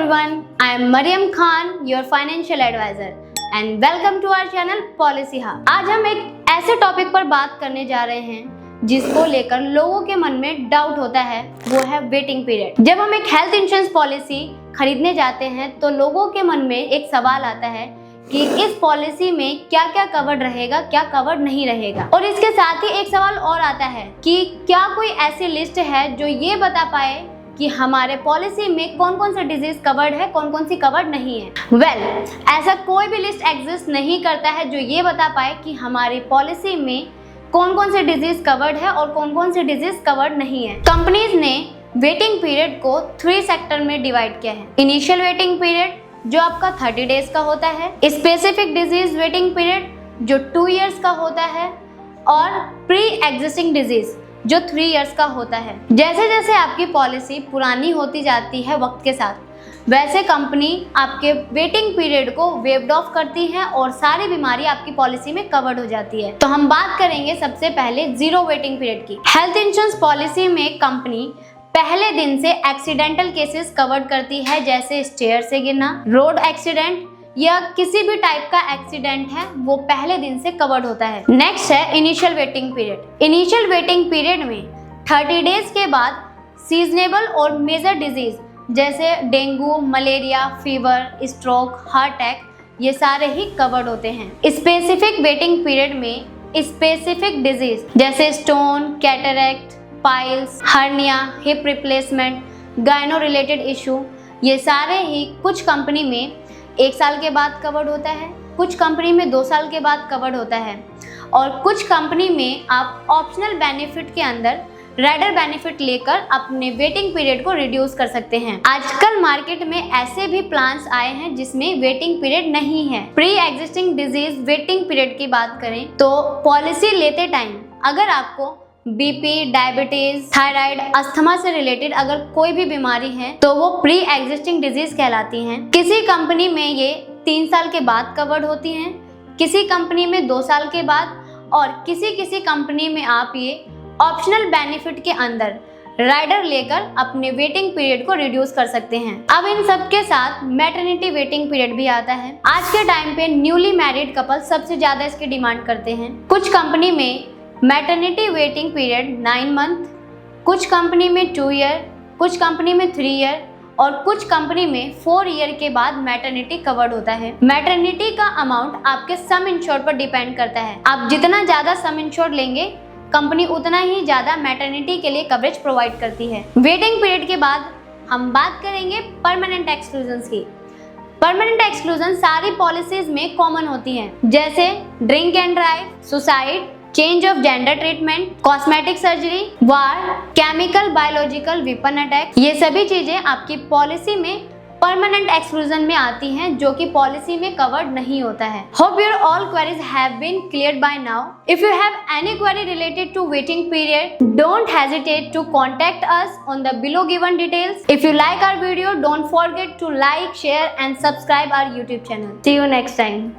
everyone, I am Mariam Khan, your financial advisor and welcome to our channel Policy Hub। आज हम एक ऐसे topic पर बात करने जा रहे हैं जिसको लेकर लोगों के मन में डाउट होता है, वो है वेटिंग पीरियड। जब हम एक हेल्थ इंश्योरेंस पॉलिसी खरीदने जाते हैं तो लोगों के मन में एक सवाल आता है कि इस पॉलिसी में क्या क्या कवर्ड रहेगा, क्या कवर्ड नहीं रहेगा। और इसके साथ ही एक सवाल और आता है कि क्या कोई ऐसी लिस्ट है जो ये बता पाए कि हमारे पॉलिसी में कौन कौन सा डिजीज कवर्ड है, कौन कौन सी कवर्ड नहीं है। ऐसा कोई भी लिस्ट एग्जिस्ट नहीं करता है जो ये बता पाए कि हमारी पॉलिसी में कौन कौन से डिजीज कवर्ड है और कौन कौन से डिजीज कवर्ड नहीं है। कंपनीज ने वेटिंग पीरियड को 3 सेक्टर में डिवाइड किया है। इनिशियल वेटिंग पीरियड जो आपका 30 डेज का होता है, स्पेसिफिक डिजीज वेटिंग पीरियड जो 2 इयर्स का होता है और प्री एग्जिस्टिंग डिजीज जो 3 इयर्स का होता है। जैसे जैसे आपकी पॉलिसी पुरानी होती जाती है वक्त के साथ, वैसे कंपनी आपके वेटिंग पीरियड को वेव्ड ऑफ करती है और सारी बीमारी आपकी पॉलिसी में कवर्ड हो जाती है। तो हम बात करेंगे सबसे पहले जीरो वेटिंग पीरियड की। हेल्थ इंश्योरेंस पॉलिसी में कंपनी पहले दिन से एक्सीडेंटल केसेस कवर्ड करती है, जैसे स्टेयर से गिरना, रोड एक्सीडेंट या किसी भी टाइप का एक्सीडेंट है वो पहले दिन से कवर्ड होता है। नेक्स्ट है initial waiting period. Initial waiting period में 30 डेज के बाद सीजनेबल और मेजर डिजीज जैसे dengue, malaria, fever, stroke, heart attack ये सारे ही कवर्ड होते हैं। स्पेसिफिक वेटिंग पीरियड में स्पेसिफिक डिजीज जैसे stone, cataract, piles, hernia, hip replacement, गायनो रिलेटेड इशू ये सारे ही कुछ कंपनी में 1 साल के बाद कवर्ड होता है, कुछ कंपनी में 2 साल के बाद कवर्ड होता है और कुछ कंपनी में आप ऑप्शनल बेनिफिट के अंदर राइडर बेनिफिट लेकर अपने वेटिंग पीरियड को रिड्यूस कर सकते हैं। आजकल मार्केट में ऐसे भी प्लान्स आए हैं जिसमें वेटिंग पीरियड नहीं है। Pre existing disease waiting period की बात करें तो पॉलिसी लेते टाइम अगर आपको बीपी, डायबिटीज, थायराइड, अस्थमा से रिलेटेड अगर कोई भी बीमारी है तो वो प्री एग्जिस्टिंग डिजीज कहलाती हैं। किसी कंपनी में ये 3 साल के बाद कवर्ड होती हैं, किसी कंपनी में 2 साल के बाद और किसी कंपनी में आप ये ऑप्शनल बेनिफिट के अंदर राइडर लेकर अपने वेटिंग पीरियड को रिड्यूस कर सकते हैं। अब इन सब के साथ मैटरनिटी वेटिंग पीरियड भी आता है। आज के टाइम पे न्यूली मैरिड कपल सबसे ज्यादा इसकी डिमांड करते हैं। कुछ कंपनी में मैटरनिटी वेटिंग पीरियड 9 मंथ, कुछ कंपनी में 2 ईयर, कुछ कंपनी में 3 ईयर और कुछ कंपनी में 4 ईयर के बाद मैटरनिटी कवर्ड होता है। मैटरनिटी का अमाउंट आपके सम इंश्योर्ड पर डिपेंड करता है। आप जितना ज्यादा सम इंश्योर्ड लेंगे कंपनी उतना ही ज्यादा मैटरनिटी के लिए कवरेज प्रोवाइड करती है। वेटिंग पीरियड के बाद हम बात करेंगे परमानेंट एक्सक्लूजन्स की। परमानेंट एक्सक्लूजन सारी पॉलिसीज में कॉमन होती हैं, जैसे drink and drive, suicide, change of gender treatment, cosmetic surgery, war, chemical biological weapon attack ये सभी चीजें आपकी पॉलिसी में परमानेंट एक्सक्लूजन में आती हैं जो कि पॉलिसी में कवर्ड नहीं होता है। Hope your all queries have been cleared by now. If you have any query related to waiting period, don't hesitate to contact us on the below given details. If you like our video, don't forget to like, share and subscribe our YouTube channel. See you next time.